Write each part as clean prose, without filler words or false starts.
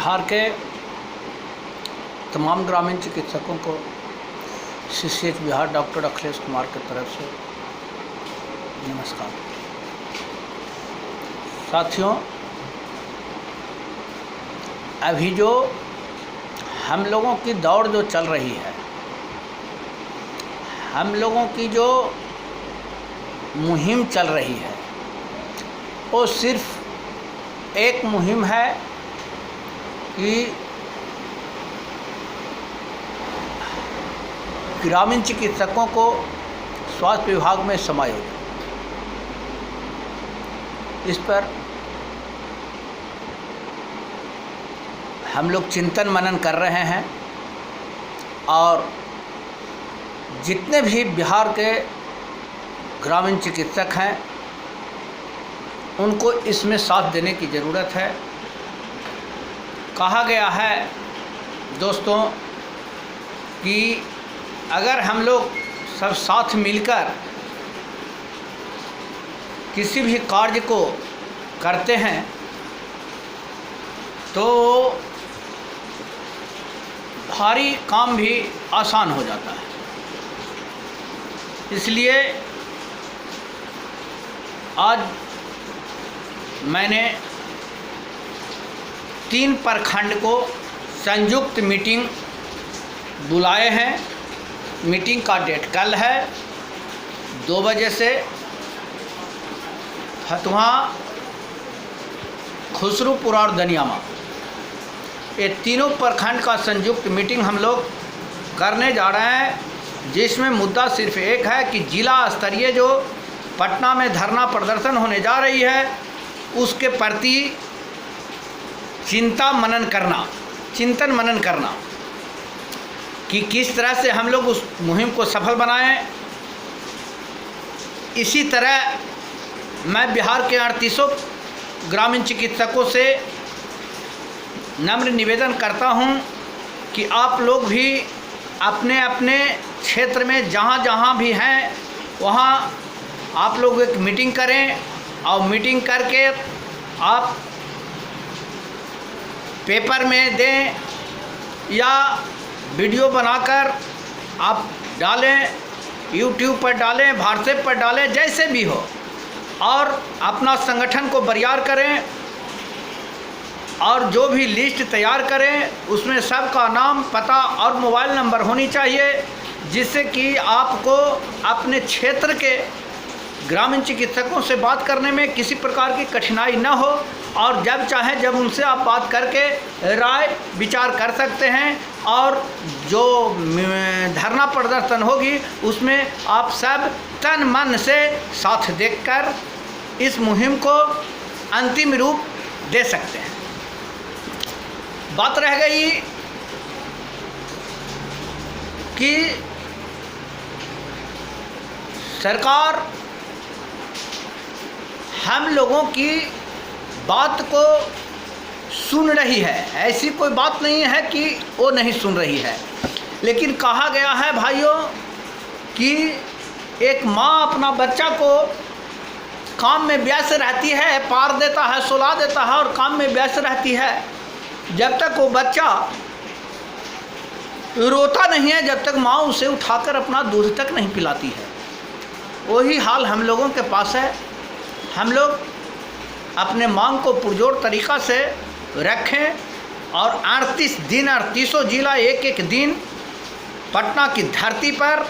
बिहार के तमाम ग्रामीण चिकित्सकों को CCH बिहार डॉक्टर अखिलेश कुमार की तरफ से नमस्कार। साथियों, अभी जो हम लोगों की दौड़ जो चल रही है, हम लोगों की जो मुहिम चल रही है, वो सिर्फ एक मुहिम है कि ग्रामीण चिकित्सकों को स्वास्थ्य विभाग में समायोजन। इस पर हम लोग चिंतन मनन कर रहे हैं और जितने भी बिहार के ग्रामीण चिकित्सक हैं उनको इसमें साथ देने की ज़रूरत है। कहा गया है दोस्तों कि अगर हम लोग सब साथ मिलकर किसी भी कार्य को करते हैं तो भारी काम भी आसान हो जाता है। इसलिए आज मैंने 3 प्रखंड को संयुक्त मीटिंग बुलाए हैं। मीटिंग का डेट कल है 2 बजे से फतुहा, खुसरूपुर और दनियामा, ये तीनों प्रखंड का संयुक्त मीटिंग हम लोग करने जा रहे हैं, जिसमें मुद्दा सिर्फ एक है कि जिला स्तरीय जो पटना में धरना प्रदर्शन होने जा रही है उसके प्रति चिंतन मनन करना कि किस तरह से हम लोग उस मुहिम को सफल बनाएं। इसी तरह मैं बिहार के 38 ग्रामीण चिकित्सकों से नम्र निवेदन करता हूं कि आप लोग भी अपने अपने क्षेत्र में जहां जहां भी हैं वहां आप लोग एक मीटिंग करें और मीटिंग करके आप पेपर में दें या वीडियो बनाकर आप डालें, YouTube पर डालें, व्हाट्सएप पर डालें, जैसे भी हो, और अपना संगठन को बरियार करें और जो भी लिस्ट तैयार करें उसमें सबका नाम, पता और मोबाइल नंबर होनी चाहिए, जिससे कि आपको अपने क्षेत्र के ग्रामीण चिकित्सकों से बात करने में किसी प्रकार की कठिनाई न हो और जब चाहे जब उनसे आप बात करके राय विचार कर सकते हैं। और जो धरना प्रदर्शन होगी उसमें आप सब तन मन से साथ देकर इस मुहिम को अंतिम रूप दे सकते हैं। बात रह गई कि सरकार हम लोगों की बात को सुन रही है, ऐसी कोई बात नहीं है कि वो नहीं सुन रही है, लेकिन कहा गया है भाइयों कि एक माँ अपना बच्चा को काम में व्यस्त रहती है, पार देता है, सुला देता है और काम में व्यस्त रहती है जब तक वो बच्चा रोता नहीं है, जब तक माँ उसे उठाकर अपना दूध तक नहीं पिलाती है। वही हाल हम लोगों के पास है। हम लोग अपने मांग को पुरजोर तरीक़ा से रखें और 38 दिन 38 जिला एक दिन पटना की धरती पर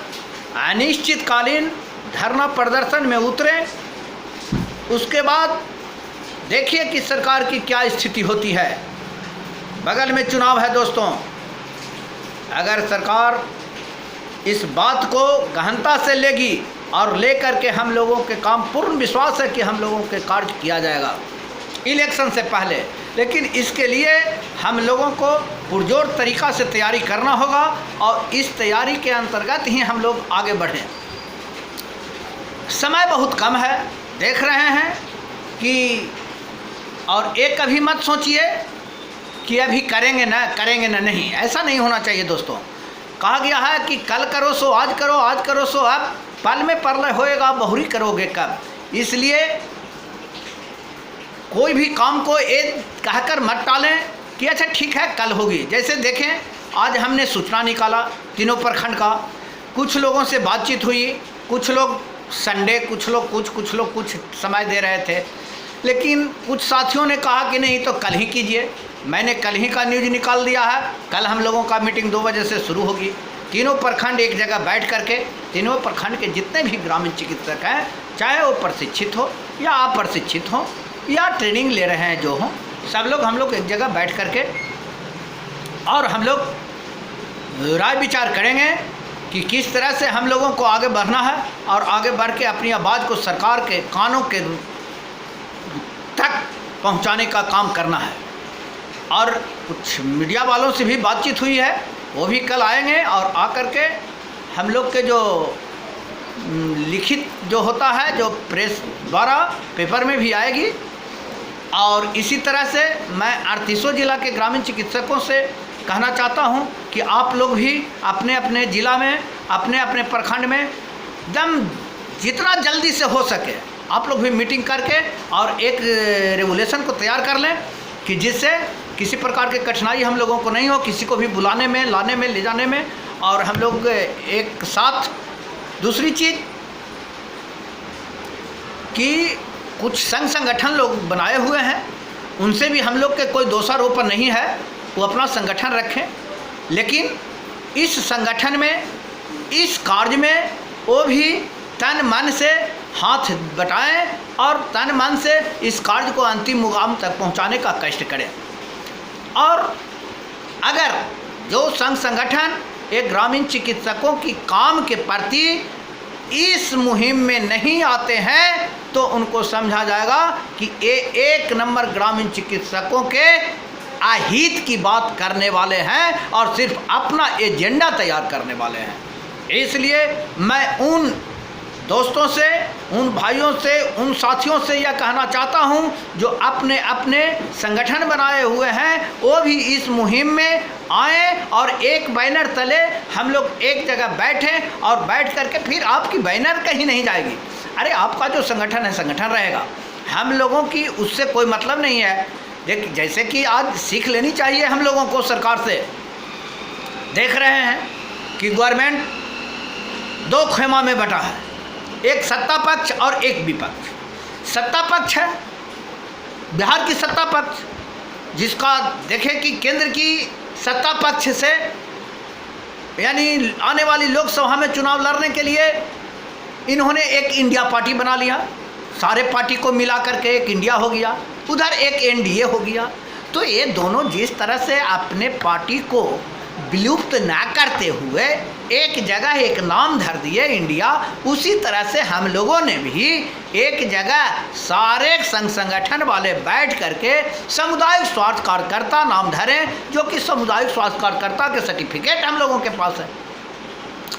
अनिश्चितकालीन धरना प्रदर्शन में उतरें। उसके बाद देखिए कि सरकार की क्या स्थिति होती है। बगल में चुनाव है दोस्तों, अगर सरकार इस बात को गहनता से लेगी और लेकर के हम लोगों के काम, पूर्ण विश्वास है कि हम लोगों के कार्य किया जाएगा इलेक्शन से पहले, लेकिन इसके लिए हम लोगों को पुरजोर तरीक़ा से तैयारी करना होगा और इस तैयारी के अंतर्गत ही हम लोग आगे बढ़ें। समय बहुत कम है, देख रहे हैं कि, और एक कभी मत सोचिए कि अभी करेंगे ना, नहीं, ऐसा नहीं होना चाहिए दोस्तों। कहा गया है कि कल करो सो आज करो, आज करो सो अब, पल में परलय होएगा बहुरी करोगे कब। इसलिए कोई भी काम को एक कहकर मत टालें कि अच्छा ठीक है कल होगी। जैसे देखें आज हमने सूचना निकाला तीनों प्रखंड का, कुछ लोगों से बातचीत हुई, कुछ लोग संडे, कुछ लोग कुछ समय दे रहे थे, लेकिन कुछ साथियों ने कहा कि नहीं तो कल ही कीजिए। मैंने कल ही का न्यूज निकाल दिया है। कल हम लोगों का मीटिंग 2 बजे से शुरू होगी। तीनों प्रखंड एक जगह बैठ करके, तीनों प्रखंड के जितने भी ग्रामीण चिकित्सक हैं, चाहे वो प्रशिक्षित हो या अप्रशिक्षित हो या ट्रेनिंग ले रहे हैं जो हो, सब लोग हम लोग एक जगह बैठ करके और हम लोग राय विचार करेंगे कि किस तरह से हम लोगों को आगे बढ़ना है और आगे बढ़ के अपनी आवाज़ को सरकार के कानों के तक पहुंचाने का काम करना है। और कुछ मीडिया वालों से भी बातचीत हुई है, वो भी कल आएंगे और आकर के हम लोग के जो लिखित जो होता है, जो प्रेस द्वारा पेपर में भी आएगी। और इसी तरह से मैं 38 जिला के ग्रामीण चिकित्सकों से कहना चाहता हूं कि आप लोग भी अपने अपने ज़िला में, अपने अपने प्रखंड में एकदम जितना जल्दी से हो सके आप लोग भी मीटिंग करके और एक रेगुलेशन को तैयार कर लें कि जिससे किसी प्रकार की कठिनाई हम लोगों को नहीं हो, किसी को भी बुलाने में, लाने में, ले जाने में। और हम लोग एक साथ दूसरी चीज़ कि कुछ संघ संगठन लोग बनाए हुए हैं, उनसे भी हम लोग के कोई दोषारोपण नहीं है, वो अपना संगठन रखें, लेकिन इस संगठन में, इस कार्य में वो भी तन मन से हाथ बटाएं और तन मन से इस कार्य को अंतिम मुकाम तक पहुंचाने का कष्ट करें। और अगर जो संघ संगठन एक ग्रामीण चिकित्सकों की काम के प्रति इस मुहिम में नहीं आते हैं तो उनको समझा जाएगा कि ये 1 नंबर ग्रामीण चिकित्सकों के अहित की बात करने वाले हैं और सिर्फ अपना एजेंडा तैयार करने वाले हैं। इसलिए मैं उन दोस्तों से, उन भाइयों से, उन साथियों से यह कहना चाहता हूं जो अपने अपने संगठन बनाए हुए हैं, वो भी इस मुहिम में आएँ और एक बैनर तले हम लोग एक जगह बैठें और बैठ करके फिर आपकी बैनर कहीं नहीं जाएगी। अरे आपका जो संगठन है संगठन रहेगा, हम लोगों की उससे कोई मतलब नहीं है। जैसे कि आज सीख लेनी चाहिए हम लोगों को सरकार से। देख रहे हैं कि गवर्नमेंट 2 खेमा में बटा है, एक सत्ता पक्ष और एक विपक्ष। सत्ता पक्ष है बिहार की सत्ता पक्ष, जिसका देखें कि केंद्र की सत्ता पक्ष से यानी आने वाली लोकसभा में चुनाव लड़ने के लिए इन्होंने एक इंडिया पार्टी बना लिया, सारे पार्टी को मिला करके एक इंडिया हो गया, उधर एक एनडीए हो गया। तो ये दोनों जिस तरह से अपने पार्टी को विलुप्त ना करते हुए एक जगह एक नाम धर दिए इंडिया, उसी तरह से हम लोगों ने भी एक जगह सारे संघ संगठन वाले बैठ करके सामुदायिक स्वास्थ्य कार्यकर्ता नाम धरें, जो कि सामुदायिक स्वास्थ्य कार्यकर्ता के सर्टिफिकेट हम लोगों के पास है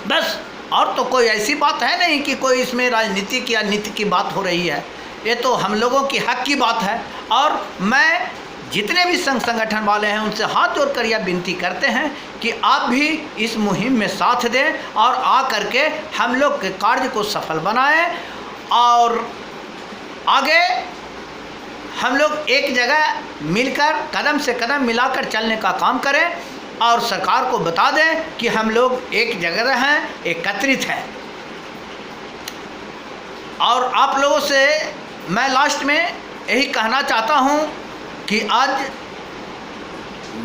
बस। और तो कोई ऐसी बात है नहीं कि कोई इसमें राजनीतिक या नीति की बात हो रही है, ये तो हम लोगों की हक की बात है। और मैं जितने भी संघ संगठन वाले हैं उनसे हाथ जोड़कर यह विनती करते हैं कि आप भी इस मुहिम में साथ दें और आ करके हम लोग के कार्य को सफल बनाएं और आगे हम लोग एक जगह मिलकर कदम से कदम मिलाकर चलने का काम करें और सरकार को बता दें कि हम लोग एक जगह हैं, एकत्रित हैं। और आप लोगों से मैं लास्ट में यही कहना चाहता हूं कि आज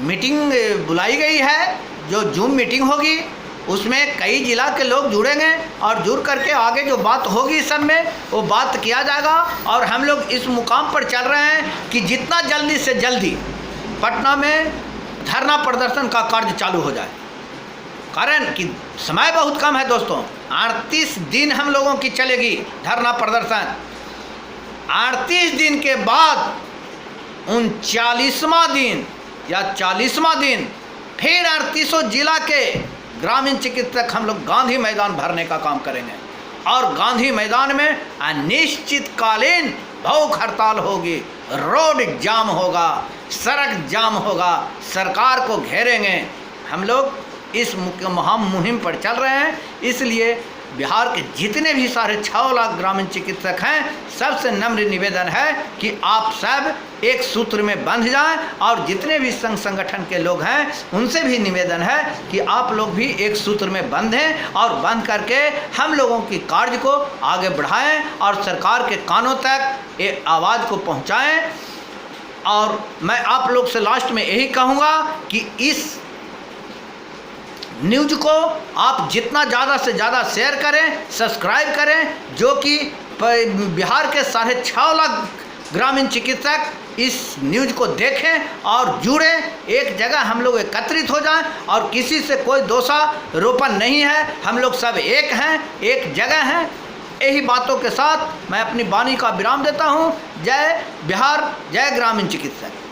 मीटिंग बुलाई गई है, जो जूम मीटिंग होगी उसमें कई जिला के लोग जुड़ेंगे और जुड़ करके आगे जो बात होगी सब में वो बात किया जाएगा। और हम लोग इस मुकाम पर चल रहे हैं कि जितना जल्दी से जल्दी पटना में धरना प्रदर्शन का कार्य चालू हो जाए, कारण कि समय बहुत कम है दोस्तों। 38 दिन हम लोगों की चलेगी धरना प्रदर्शन। 38 दिन के बाद 39वां दिन या 40वां दिन फिर 38 जिला के ग्रामीण चिकित्सक हम लोग गांधी मैदान भरने का काम करेंगे और गांधी मैदान में अनिश्चितकालीन भूख हड़ताल होगी, रोड जाम होगा, सड़क जाम होगा, सरकार को घेरेंगे। हम लोग इस मुहिम पर चल रहे हैं, इसलिए बिहार के जितने भी सारे 6 लाख ग्रामीण चिकित्सक हैं सबसे नम्र निवेदन है कि आप सब एक सूत्र में बंध जाएं। और जितने भी संघ संगठन के लोग हैं उनसे भी निवेदन है कि आप लोग भी एक सूत्र में बंधें और बंध करके हम लोगों की कार्य को आगे बढ़ाएं और सरकार के कानों तक ये आवाज़ को पहुंचाएं। और मैं आप लोग से लास्ट में यही कहूँगा कि इस न्यूज़ को आप जितना ज़्यादा से ज़्यादा शेयर करें, सब्सक्राइब करें, जो कि बिहार के 6.5 लाख ग्रामीण चिकित्सक इस न्यूज़ को देखें और जुड़े, एक जगह हम लोग एकत्रित हो जाएं। और किसी से कोई दोषारोपण नहीं है, हम लोग सब एक हैं, एक जगह हैं। यही बातों के साथ मैं अपनी वाणी का विराम देता हूं। जय बिहार, जय ग्रामीण चिकित्सक।